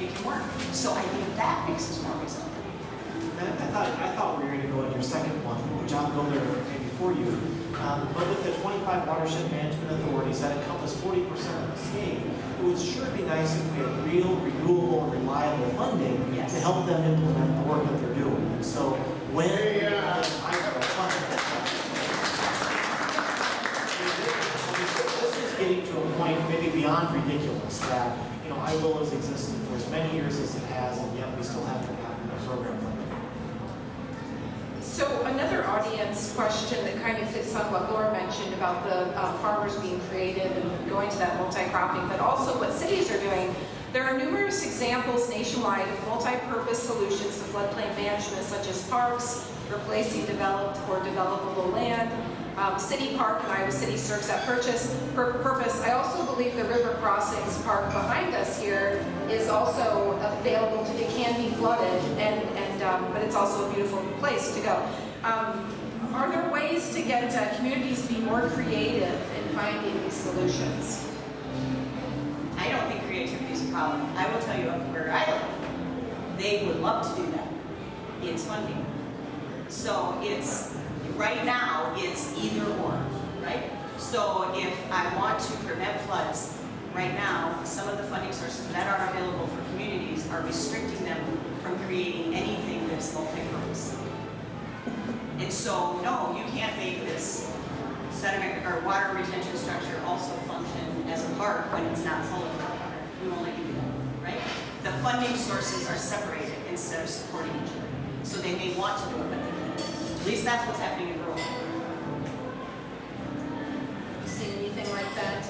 it can work. So I think that makes us more resilient. I thought we were going to go on your second one, which I'll go there before you. But with the 25 watershed management authorities that encompass 40% of the state, it would sure be nice if we had real, renewable, and reliable funding to help them implement the work that they're doing. And so when this is getting to a point maybe beyond ridiculous that IWIL has existed for as many years as it has, and yet we still haven't gotten a program like that. So another audience question that kind of fits on what Laura mentioned about the farmers being creative and going to that multi-cropping, but also what cities are doing. There are numerous examples nationwide of multi-purpose solutions to floodplain management, such as parks, replacing developed or developable land. City Park in Iowa City serves that purpose. I also believe the River Crossings Park behind us here is also available to, it can be flooded, but it's also a beautiful place to go. Are there ways to get communities to be more creative in finding these solutions? I don't think creativity is a problem. I will tell you up where I live, they would love to do that. It's funding. So it's, right now, it's either or, right? So if I want to prevent floods, right now, some of the funding sources that are available for communities are restricting them from creating anything that is multi-purpose. And so, no, you can't make this sediment or water retention structure also function as a park when it's not full of water. You only do that, right? The funding sources are separated instead of supporting each other. So they may want to do it, but they can't. At least that's what's happening in rural. You see anything like that,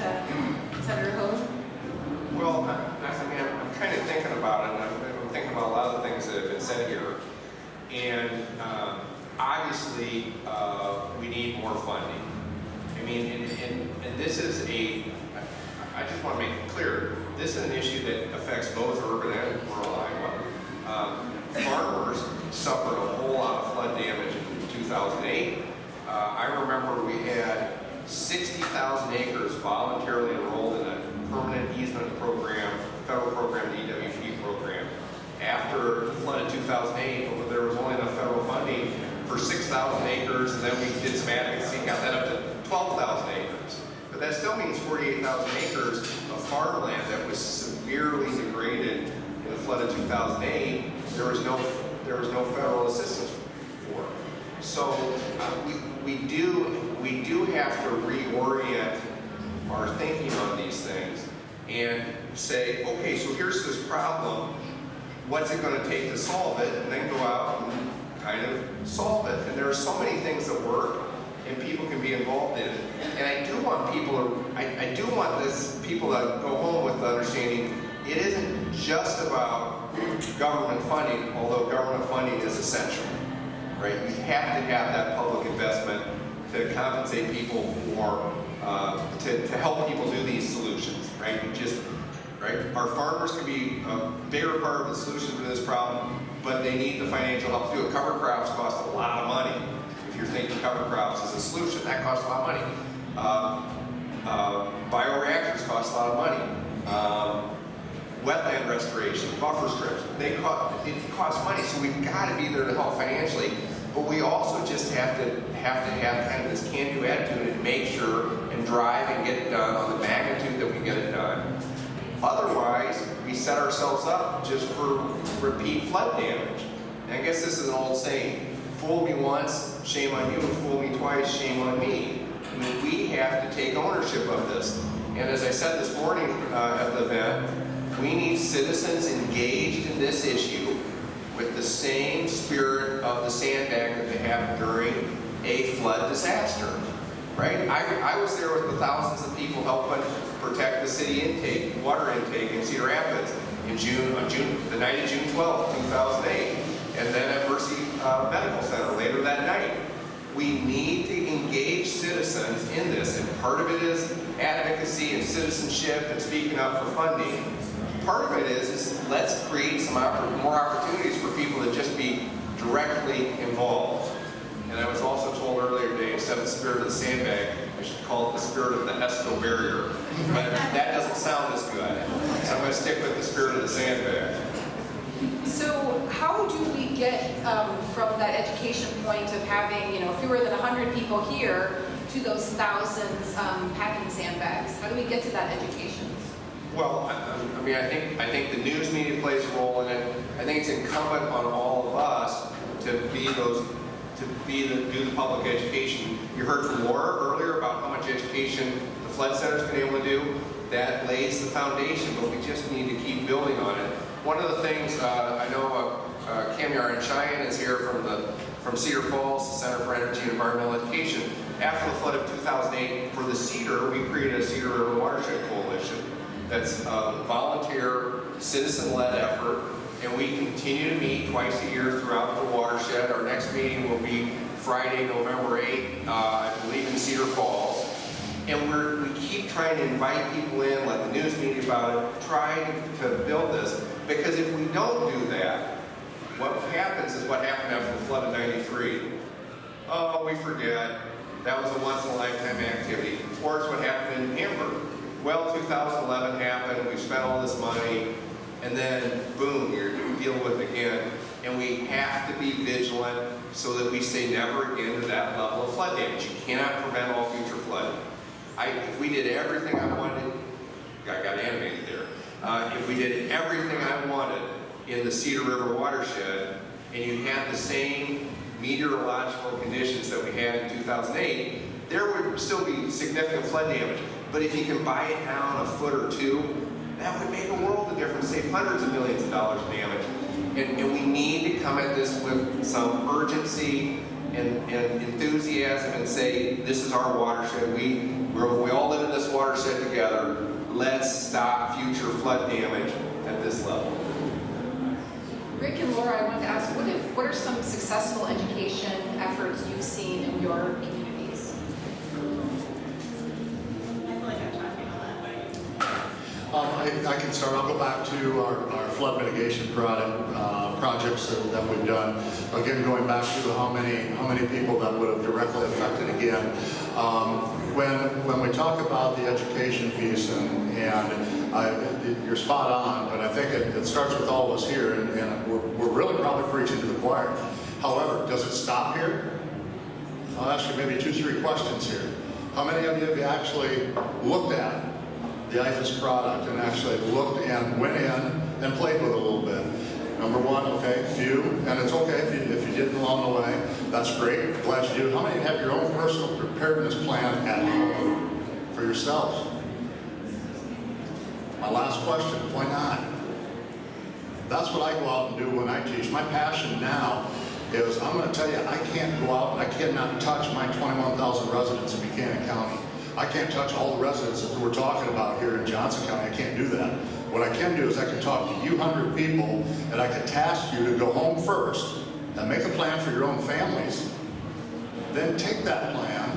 Senator Hogue? Well, I'm kind of thinking about it, and I'm thinking about a lot of the things that have been said here. And obviously, we need more funding. I mean, and this is I just want to make it clear, this is an issue that affects both urban and rural Iowa. Farmers suffered a whole lot of flood damage in 2008. I remember we had 60,000 acres voluntarily enrolled in a permanent easement program, federal program, the EWP program. After the flood in 2008, there was only enough federal funding for 6,000 acres, and then we did some advocacy and got that up to 12,000 acres. But that still means 48,000 acres of farmland that was severely degraded in the flood of 2008. There was no federal assistance for. So we do have to reorient our thinking on these things and say, okay, so here's this problem. What's it going to take to solve it? And then go out and kind of solve it. And there are so many things that work, and people can be involved in it. And I do want people to go home with the understanding it isn't just about government funding, although government funding is essential, right? You have to have that public investment to compensate people for, to help people do these solutions, right? Right? Our farmers can be a bigger part of the solution to this problem, but they need the financial help to do it. Cover crops cost a lot of money. If you're thinking cover crops as a solution, that costs a lot of money. Bioreactors cost a lot of money. Wetland restoration, buffer strips, it costs money, so we've got to be there to help financially. But we also just have to have kind of this can-do attitude and make sure and drive and get it done on the magnitude that we get it done. Otherwise, we set ourselves up just for repeat flood damage. And I guess this is an old saying, fool me once, shame on you, fool me twice, shame on me. I mean, we have to take ownership of this. And as I said this morning at the event, we need citizens engaged in this issue with the same spirit of the sandbag that they have during a flood disaster, right? I was there with the thousands of people helping protect the city intake, water intake in Cedar Rapids on the night of June 12, 2008, and then at Mercy Medical Center later that night. We need to engage citizens in this, and part of it is advocacy and citizenship and speaking up for funding. Part of it is let's create some more opportunities for people to just be directly involved. And I was also told earlier today, instead of the spirit of the sandbag, I should call it the spirit of the ESCO barrier. But that doesn't sound as good. I'm going to stick with the spirit of the sandbag. So how do we get from that education point of having, fewer than 100 people here to those thousands packing sandbags? How do we get to that education? Well, I think the news media plays a role in it. I think it's incumbent on all of us to do the public education. You heard from Laura earlier about how much education the Flood Center's been able to do. That lays the foundation, but we just need to keep building on it. One of the things, I know Camyar and Cheyenne is here from Cedar Falls, the Center for Energy and Environmental Education. After the flood of 2008, for the Cedar, we created a Cedar River Watershed Coalition. That's a volunteer, citizen-led effort, and we continue to meet twice a year throughout the watershed. Our next meeting will be Friday, November 8th, I believe in Cedar Falls. And we keep trying to invite people in, let the news media about it, trying to build this. Because if we don't do that, what happens is what happened after the flood of '93. Oh, we forget. That was a once-in-a-lifetime activity. Or it's what happened in Amber. Well, 2011 happened, we spent all this money, and then boom, you're dealing with it again. And we have to be vigilant so that we say never again to that level of flood damage. You cannot prevent all future flooding. If we did everything I wanted, I got animated there. If we did everything I wanted in the Cedar River watershed, and you had the same meteorological conditions that we had in 2008, there would still be significant flood damage. But if you can buy it down a foot or two, that would make a world of difference, save hundreds of millions of dollars in damage. And we need to come at this with some urgency and enthusiasm and say, this is our watershed. We all live in this watershed together. Let's stop future flood damage at this level. Rick and Laura, I wanted to ask, what are some successful education efforts you've seen in your communities? I feel like I'm talking on that way. I can start. I'll go back to our flood mitigation projects that we've done. Again, going back to how many people that would have directly affected again. When we talk about the education piece, and you're spot on, but I think it starts with all of us here, and we're really probably preaching to the choir. However, does it stop here? I'll ask you maybe 2-3 questions here. How many of you have actually looked at the IFC product and actually looked and went in and played with it a little bit? Number one, okay, few, and it's okay if you didn't along the way. That's great, glad you do. How many have your own personal preparedness plan at home for yourselves? My last question, why not? That's what I go out and do when I teach. My passion now is, I'm going to tell you, I can't go out and I cannot touch my 21,000 residents in Buchanan County. I can't touch all the residents that we're talking about here in Johnson County. I can't do that. What I can do is I can talk to you 100 people, and I can task you to go home first and make a plan for your own families. Then take that plan,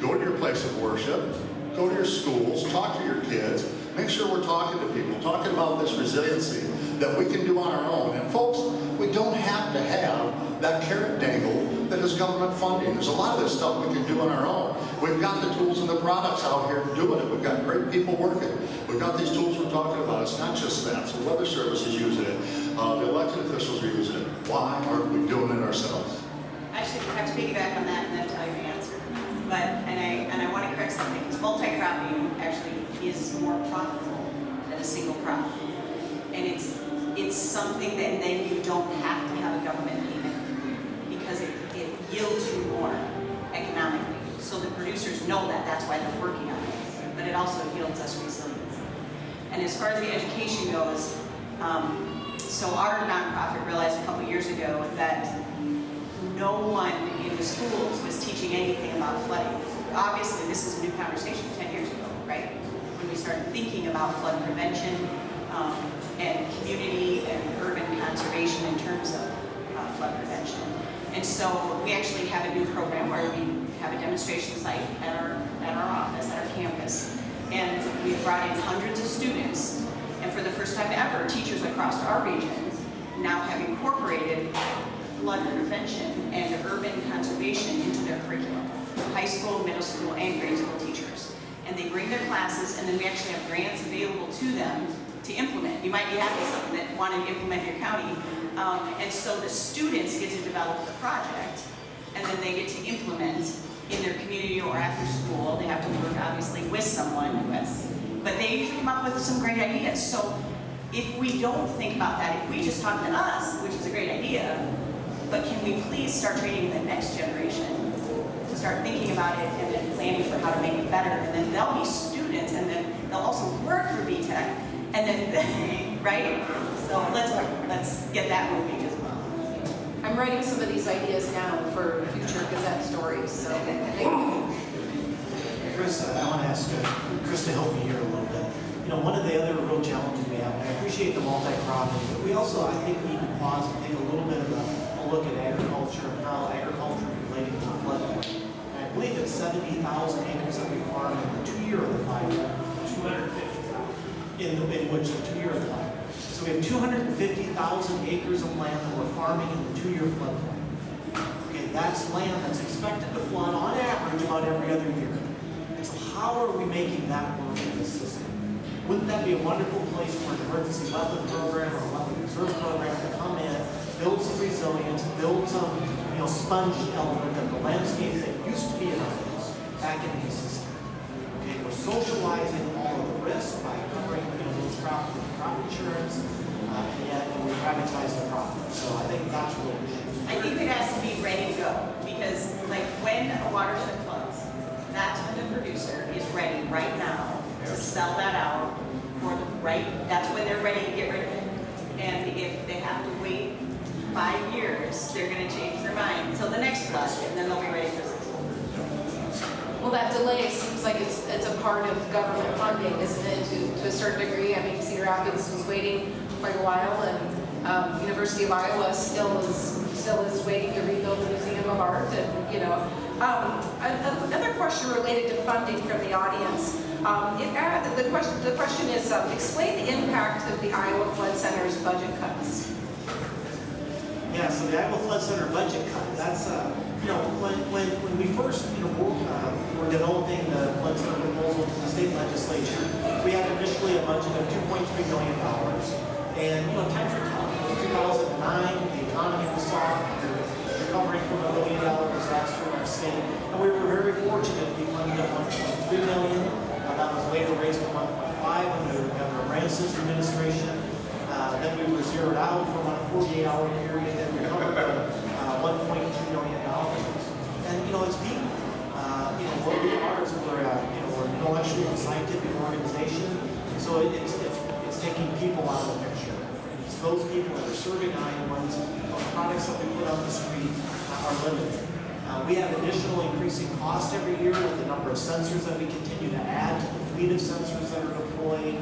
go to your place of worship, go to your schools, talk to your kids, make sure we're talking to people, talking about this resiliency that we can do on our own. And folks, we don't have to have that carrot dangle that is government funding. There's a lot of this stuff we can do on our own. We've got the tools and the products out here doing it. We've got great people working. We've got these tools we're talking about. It's not just that. So weather service is using it. The elected officials are using it. Why aren't we doing it ourselves? Actually, I have to piggyback on that and then tell you the answer. But, and I want to correct something, because multi-cropping actually is more profitable than a single crop. And it's something that then you don't have to have a government payment, because it yields you more economically. So the producers know that, that's why they're working on it. But it also yields us resilience. And as far as the education goes, so our nonprofit realized a couple years ago that no one in the schools was teaching anything about flooding. Obviously, this is a new conversation 10 years ago, right? When we started thinking about flood prevention and community and urban conservation in terms of flood prevention. And so we actually have a new program where we have a demonstration site at our office, at our campus. And we've brought in hundreds of students. And for the first time ever, teachers across our region now have incorporated flood prevention and urban conservation into their curriculum. High school, middle school, and grade school teachers. And they bring their classes, and then we actually have grants available to them to implement. You might be having something that want to implement in your county. And so the students get to develop the project, and then they get to implement in their community or after school. They have to work obviously with someone who has, but they usually come up with some great ideas. So if we don't think about that, if we just talk to us, which is a great idea, but can we please start training the next generation to start thinking about it and then planning for how to make it better, and then they'll be students, and then they'll also work for VTech, and then, right? So let's get that moving as well. I'm writing some of these ideas now for future Gazette stories, so thank you. Chris, I want to ask Chris to help me here a little bit. You know, one of the other real challenges we have, and I appreciate the multi-cropping, but we also, I think, need to pause and take a little bit of a look at agriculture and how agriculture is related to the floodplain. And I believe it's 70,000 acres that we farm in the 2 year of the 5 year. 250,000. In which the 2 year of the 5 year. So we have 250,000 acres of land that we're farming in the 2 year floodplain. Okay, that's land that's expected to flood on average about every other year. And so how are we making that work in the system? Wouldn't that be a wonderful place for an emergency wetland program or a wetland reserve program to come in, build some resilience, build some, sponge element of the landscape that used to be in our place back in the system? Okay, we're socializing all of the risk by covering, those crop insurance, and yet we privatize the profit. So I think that's what we should do. I think it has to be ready to go, because like when a watershed floods, that's when the producer is ready right now to sell that out for the right, that's when they're ready to get rid of it. And if they have to wait 5 years, they're gonna change their mind until the next flood, and then they'll be ready for it. Well, that delay seems like it's a part of government funding, isn't it, to a certain degree? I mean, Cedar Rapids was waiting quite a while, and University of Iowa still is waiting to rebuild the Museum of Art, and another question related to funding from the audience. The question is, explain the impact of the Iowa Flood Center's budget cuts. Yeah, so the Iowa Flood Center budget cut, that's, when we first, were developing the Flood Center proposal to the state legislature, we had initially a budget of $2.3 million. And, times were tough. It was 2009, the economy was soft, we were recovering from a $1 million disaster in our state. And we were very fortunate to be funded at $1.3 million. That was later raised to 1.5 under Governor Branson's administration. Then we were zeroed out for about a 48-hour period, then recovered $1.2 million. And it's people. What we are is we're an intellectual and scientific organization. So it's taking people out of the picture. It's those people that are serving Iowans. The products that we put on the street are limited. We have additional increasing cost every year with the number of sensors that we continue to add to the fleet of sensors that are deployed.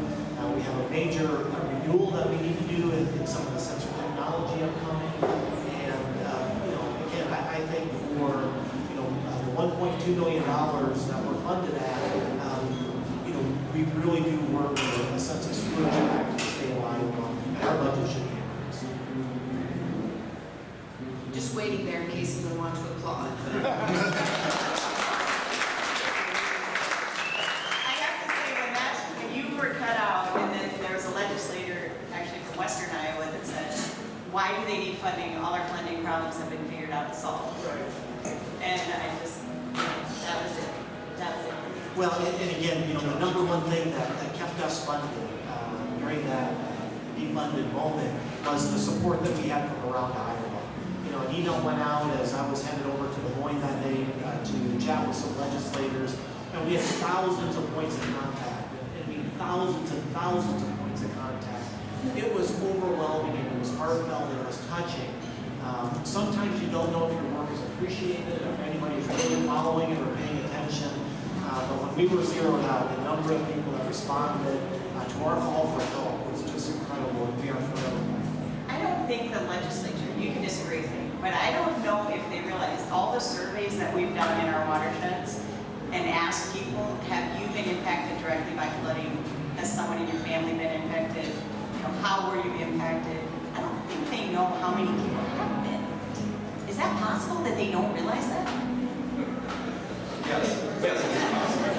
We have a major renewal that we need to do in some of the sensor technology upcoming. And again, I think for the $1.2 million that we're funded at, we really do work with a sense of stewardship back to the state of Iowa, and our budget should be increased. Just waiting there in case anyone wants to applaud. Cut out, and then there was a legislator actually from Western Iowa that said, why do they need funding? All our funding problems have been figured out and solved. And I just, that was it. Well, and again, the number one thing that kept us funded during that defunded moment was the support that we had from around Iowa. An email went out as I was headed over to Des Moines that day to chat with some legislators, and we had thousands of points of contact. Thousands and thousands of points of contact. It was overwhelming, and it was heartfelt, and it was touching. Sometimes you don't know if your work is appreciated, or if anybody's really following it or paying attention. But when we were zeroed out, the number of people that responded to our call for help was just incredible, and we are forever grateful. I don't think the legislature, you can disagree with me, but I don't know if they realize all the surveys that we've done in our watersheds and asked people, have you been impacted directly by flooding? Has someone in your family been impacted? How were you impacted? I don't think they know how many people have been. Is that possible that they don't realize that? Yes, it is possible.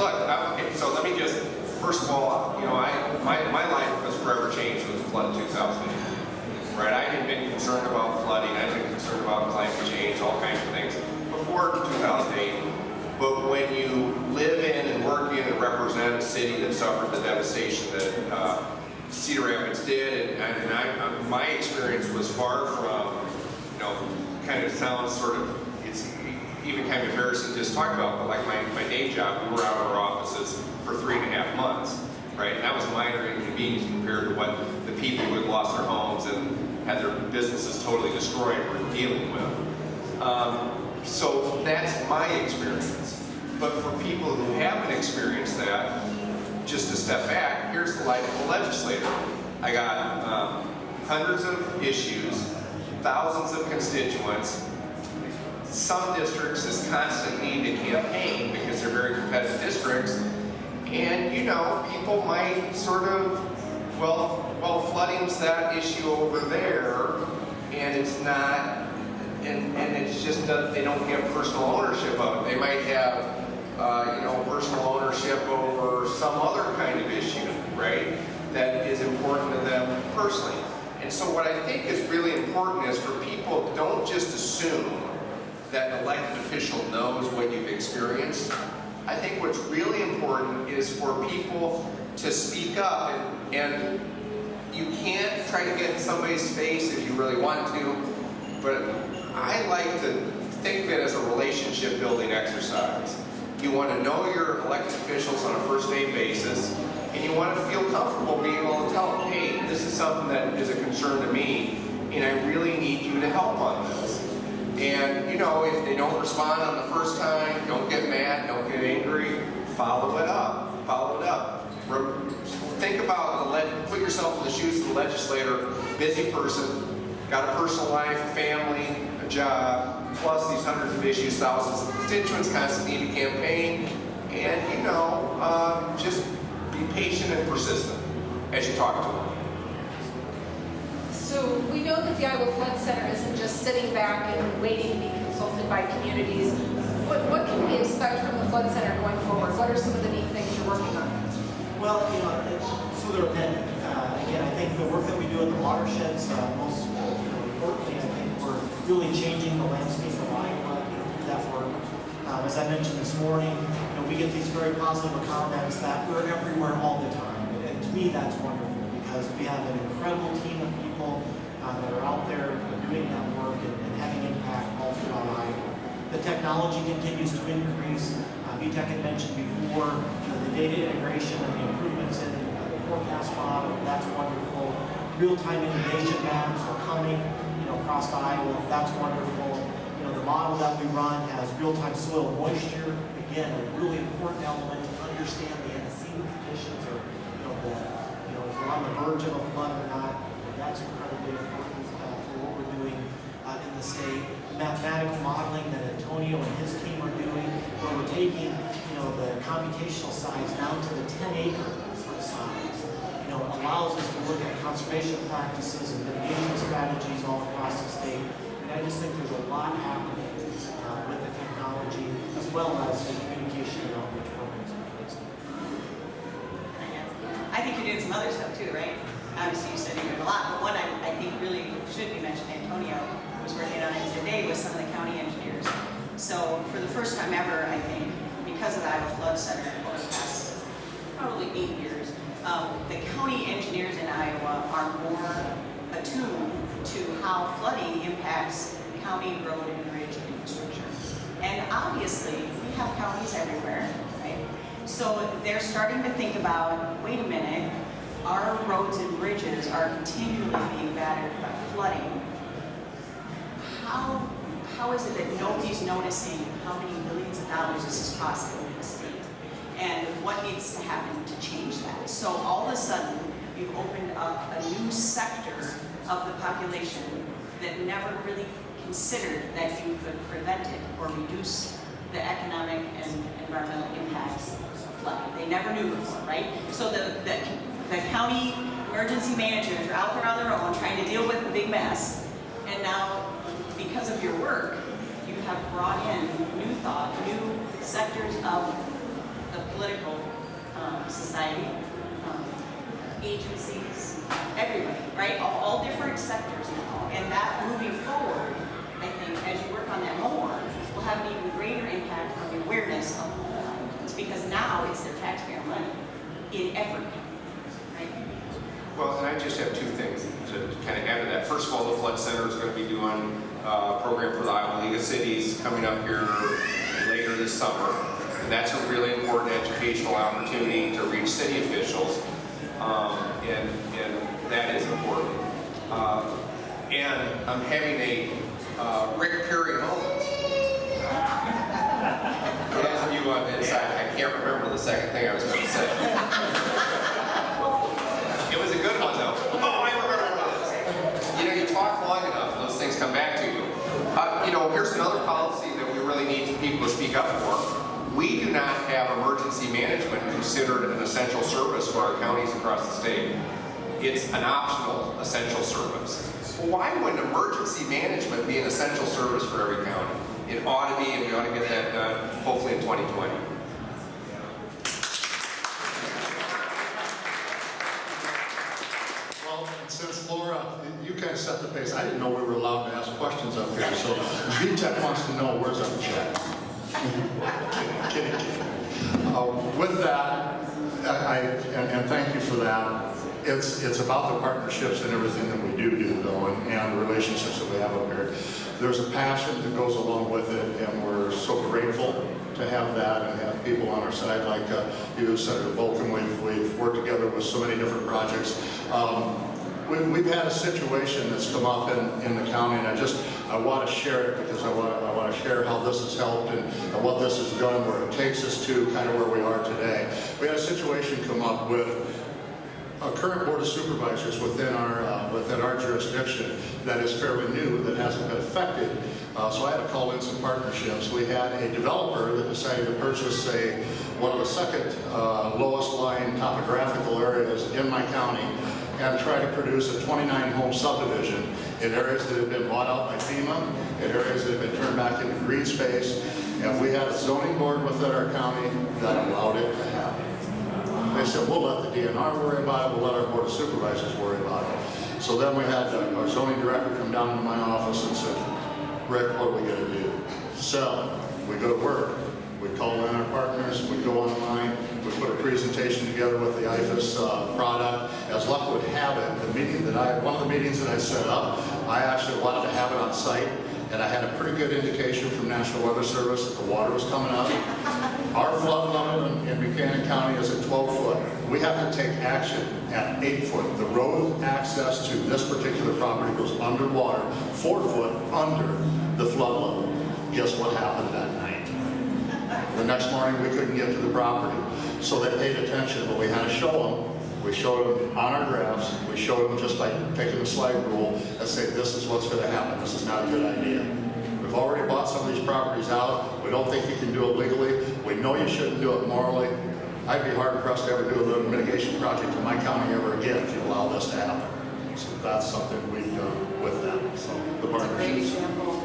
Look, okay, so let me just first of all, you know, my life was forever changed with the flood in 2008. Right, I had been concerned about flooding, I'd been concerned about climate change, all kinds of things before 2008. But when you live in and work in and represent a city that suffered the devastation that Cedar Rapids did, and my experience was far from, you know, kind of sounds sort of, it's even kind of embarrassing to just talk about, but like my day job, we were out of our offices for 3.5 months, right? And that was minor inconvenience compared to what the people who had lost their homes and had their businesses totally destroyed were dealing with. So that's my experience. But for people who haven't experienced that, just to step back, here's the life of a legislator. I got hundreds of issues, thousands of constituents. Some districts, this constant need to campaign because they're very competitive districts. And, you know, people might sort of, well, flooding's that issue over there, and it's not, and it's just that they don't have personal ownership of it. They might have, you know, personal ownership over some other kind of issue, right, that is important to them personally. And so what I think is really important is for people, don't just assume that an elected official knows what you've experienced. I think what's really important is for people to speak up, and you can't try to get in somebody's face if you really want to, but I like to think of it as a relationship building exercise. You want to know your elected officials on a first name basis, and you want to feel comfortable being able to tell them, hey, this is something that is a concern to me, and I really need you to help on this. And, you know, if they don't respond on the first time, don't get mad, don't get angry, follow it up, follow it up. Think about, put yourself in the shoes of the legislator, busy person, got a personal life, a family, a job, plus these hundreds of issues, thousands of constituents, constantly need to campaign, and, you know, just be patient and persistent as you talk to them. So we know that the Iowa Flood Center isn't just sitting back and waiting to be consulted by communities. What can we expect from the Flood Center going forward? What are some of the neat things you're working on? Well, you know, so there have been, again, I think the work that we do at the watersheds, most importantly, I think we're really changing the landscape of Iowa, you know, through that work. As I mentioned this morning, you know, we get these very positive comments that we're everywhere all the time. And to me, that's wonderful because we have an incredible team of people that are out there doing that work and having impact all throughout Iowa. The technology continues to increase. VTech had mentioned before, the data integration and the improvements in the forecast model, that's wonderful. Real-time inundation maps are coming, you know, across Iowa, that's wonderful. You know, the model that we run has real-time soil moisture, again, a really important element to understand the antecedent conditions or, if we're on the verge of a flood or not. That's incredibly important for what we're doing in the state. Mathematical modeling that Antonio and his team are doing, where we're taking, you know, the computational size down to the 10-acre size. You know, allows us to look at conservation practices and mitigation strategies all across the state. And I just think there's a lot happening with the technology, as well as the communication and outreach programs in place. I think you're doing some other stuff too, right? Obviously you said you're doing a lot, but one I think really should be mentioned, Antonio was working on it today with some of the county engineers. So for the first time ever, I think, because of the Iowa Flood Center over the past probably 8 years, the county engineers in Iowa are more attuned to how flooding impacts county road and bridge infrastructure. And obviously, we have counties everywhere, right? So they're starting to think about, wait a minute, our roads and bridges are continually being battered by flooding. How is it that nobody's noticing how many millions of dollars this is costing the state? And what needs to happen to change that? So all of a sudden, you've opened up a new sector of the population that never really considered that you could prevent it or reduce the economic and environmental impacts of flooding. They never knew before, right? So the county emergency managers are out there on their own trying to deal with the big mess. And now, because of your work, you have brought in new thought, new sectors of the political society, agencies, everybody, right? All different sectors now. And that moving forward, I think, as you work on that more, will have an even greater impact on the awareness of it's because now it's their taxpayer money in every county, right? Well, and I just have two things to kind of add to that. First of all, the Flood Center is going to be doing a program for the Iowa League of Cities coming up here later this summer. And that's a really important educational opportunity to reach city officials. And that is important. And I'm having a Rick Perry moment. For those of you on the inside, I can't remember the second thing I was going to say. It was a good one, though. Oh, I remember what it is. You know, you talk long enough, and those things come back to you. You know, here's another policy that we really need people to speak up for. We do not have emergency management considered an essential service for our counties across the state. It's an optional essential service. Well, why wouldn't emergency management be an essential service for every county? It ought to be, and we ought to get that done, hopefully in 2020. Well, and since Laura, you kind of set the pace, I didn't know we were allowed to ask questions up here, so VTech wants to know where's our check. Kidding. With that, and thank you for that. It's about the partnerships and everything that we do though, and the relationships that we have up here. There's a passion that goes along with it, and we're so grateful to have that and have people on our side like you, Senator Volkin. We've worked together with so many different projects. We've had a situation that's come up in the county, and I want to share it because I want to share how this has helped and what this has done, where it takes us to kind of where we are today. We had a situation come up with a current board of supervisors within our jurisdiction that is fairly new, that hasn't been affected. So I had to call in some partnerships. We had a developer that decided to purchase one of the second lowest lying topographical areas in my county and try to produce a 29-home subdivision in areas that have been bought out by FEMA, in areas that have been turned back into green space. And we had a zoning board within our county that allowed it to happen. They said, we'll let the DNR worry about it, we'll let our board of supervisors worry about it. So then we had our zoning director come down to my office and said, Rick, what are we going to do? So we go to work. We call in our partners, we go online, we put a presentation together with the IFC product. As luck would have it, one of the meetings that I set up, I actually wanted to have it on site, and I had a pretty good indication from National Weather Service that the water was coming up. Our flood limit in Buchanan County is at 12 foot. We have to take action at 8 foot. The road access to this particular property goes underwater, 4 foot under the flood level. Guess what happened that night? The next morning we couldn't get to the property. So they paid attention, but we had to show them. We showed them on our graphs. We showed them just by taking the slide rule and say, this is what's going to happen. This is not a good idea. We've already bought some of these properties out. We don't think you can do it legally. We know you shouldn't do it morally. I'd be hard pressed to ever do a little mitigation project in my county ever again if you allow this to happen. So that's something we've done with them. So the That's a great partnerships. example.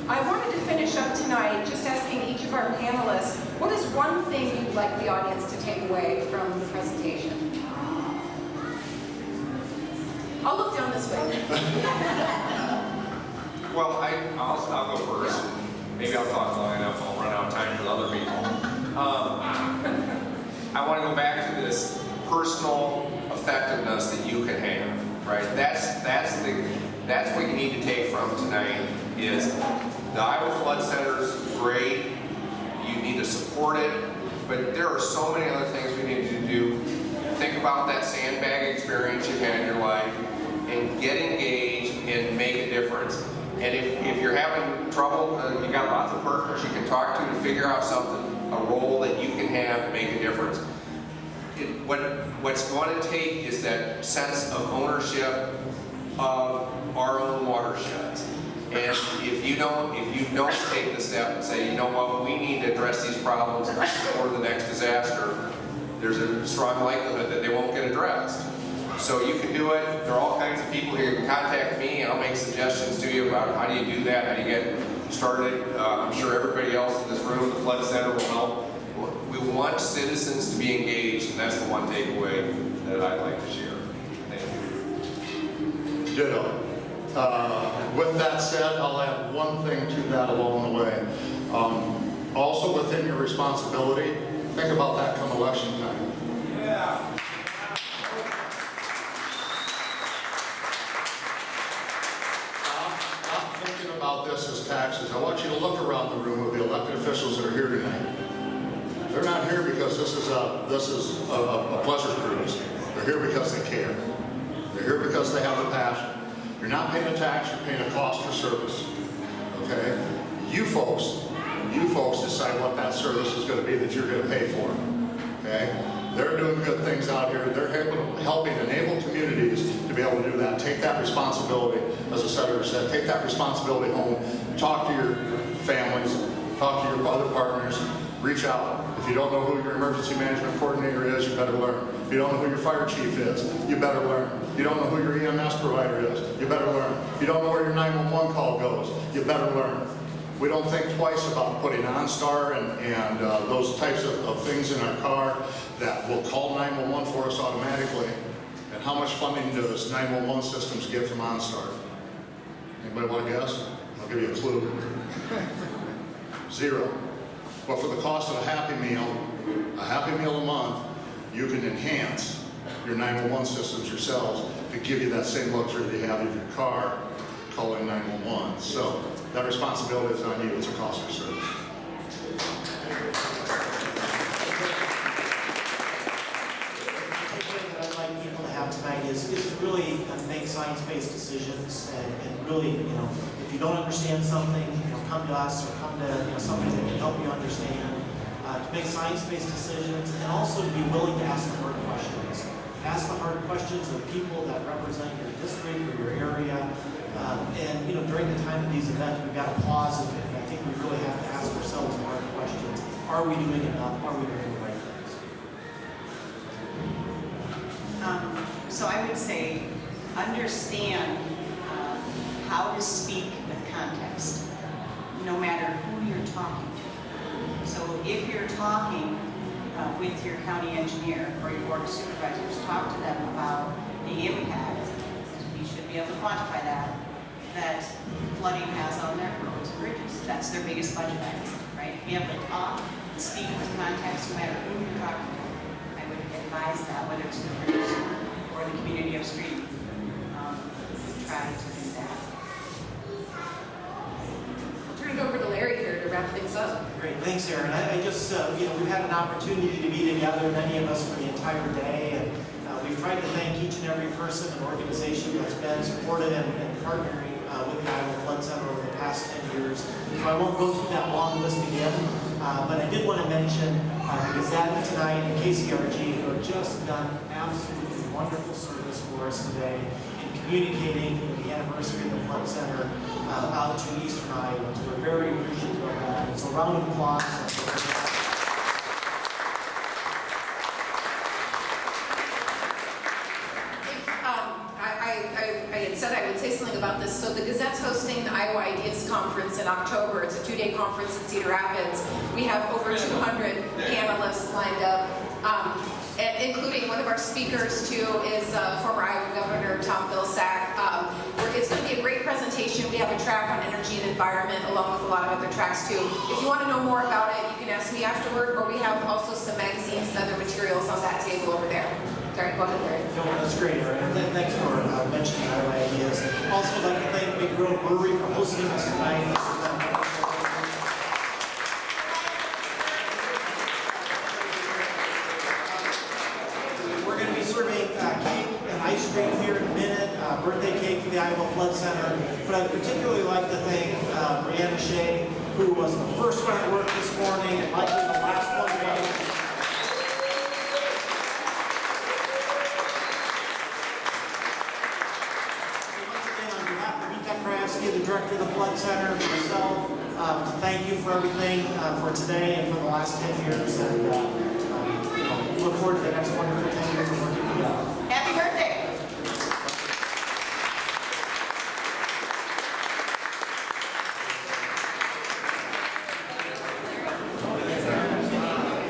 I wanted to finish up tonight just asking each of our panelists, what is one thing you'd like the audience to take away from the presentation? I'll look down this way. Well, I'll go first. Maybe I'll talk long enough, I'll run out of time for the other people. I want to go back to this personal effectiveness that you can have, right? That's what you need to take from tonight is the Iowa Flood Center is great. You need to support it, but there are so many other things we need to do. Think about that sandbag experience you've had in your life and get engaged and make a difference. And if you're having trouble, you got lots of partners you can talk to figure out something, a role that you can have, make a difference. What's going to take is that sense of ownership of our own watersheds. And if you don't take the step and say, you know what, we need to address these problems before the next disaster, there's a strong likelihood that they won't get addressed. So you can do it. There are all kinds of people here. You can contact me and I'll make suggestions to you about how do you do that, how do you get started. I'm sure everybody else in this room, the Flood Center will help. We want citizens to be engaged, and that's the one takeaway that I'd like to share. Thank you. Ditto. With that said, I'll add one thing to that along the way. Also within your responsibility, think about that come election time. Yeah. I'm thinking about this as taxes. I want you to look around the room of the elected officials that are here tonight. They're not here because this is a pleasure cruise. They're here because they care. They're here because they have a passion. You're not paying a tax, you're paying a cost for service. Okay? You folks decide what that service is going to be that you're going to pay for. Okay? They're doing good things out here. They're helping enable communities to be able to do that. Take that responsibility, as the senator said, take that responsibility home. Talk to your families, talk to your other partners, reach out. If you don't know who your emergency management coordinator is, you better learn. If you don't know who your fire chief is, you better learn. If you don't know who your EMS provider is, you better learn. If you don't know where your 911 call goes, you better learn. We don't think twice about putting OnStar and those types of things in our car that will call 911 for us automatically. And how much funding does 911 systems get from OnStar? Anybody want to guess? I'll give you a clue. Zero. But for the cost of a Happy Meal a month, you can enhance your 911 systems yourselves to give you that same luxury that you have in your car calling 911. So that responsibility is on you. It's a cost for service. The takeaway that I'd like people to have tonight is really make science-based decisions and really, if you don't understand something, come to us or come to somebody that can help you understand. To make science-based decisions and also to be willing to ask the hard questions. Ask the hard questions of people that represent your district or your area. And during the time of these events, we've got to pause and I think we really have to ask ourselves the hard questions. Are we doing enough? Are we doing the right things? So I would say, understand how to speak with context, no matter who you're talking to. So if you're talking with your county engineer or your board of supervisors, talk to them about the impact, you should be able to quantify that flooding has on their roads and bridges. That's their biggest budget item, right? Be able to talk, speak with context, no matter who you're talking to. I would advise that, whether it's the producer or the community upstream, try to do that. Turn it over to Larry here to wrap things up. Great, thanks, Aaron. I just, we've had an opportunity to be together, many of us, for the entire day, and we've tried to thank each and every person and organization that's been supportive and partnering with the Iowa Flood Center over the past 10 years. So I won't go through that long list again, but I did want to mention the Gazette tonight and KCRG, who have just done absolutely wonderful service for us today in communicating the anniversary of the Flood Center out to Eastern Iowa. So we're very appreciative of that. So a round of applause. I had said I would say something about this. So the Gazette's hosting the Iowa Ideas Conference in October. It's a 2-day conference in Cedar Rapids. We have over 200 panelists lined up, including one of our speakers too is former Iowa Governor Tom Vilsack. It's going to be a great presentation. We have a track on energy and environment along with a lot of other tracks too. If you want to know more about it, you can ask me afterward, or we have also some magazines and other materials on that table over there. Sorry, go ahead, Larry. No, that's great, Aaron. And thanks for mentioning Iowa Ideas. Also, I'd like to thank Big Grove Brewery for hosting us tonight. We're going to be serving cake and ice cream here in a minute, birthday cake for the Iowa Flood Center. But I'd particularly like to thank Brianna Shea, who was the first one at work this morning and likely the last one to go. The director of the Flood Center, myself, thank you for everything for today and for the last 10 years. And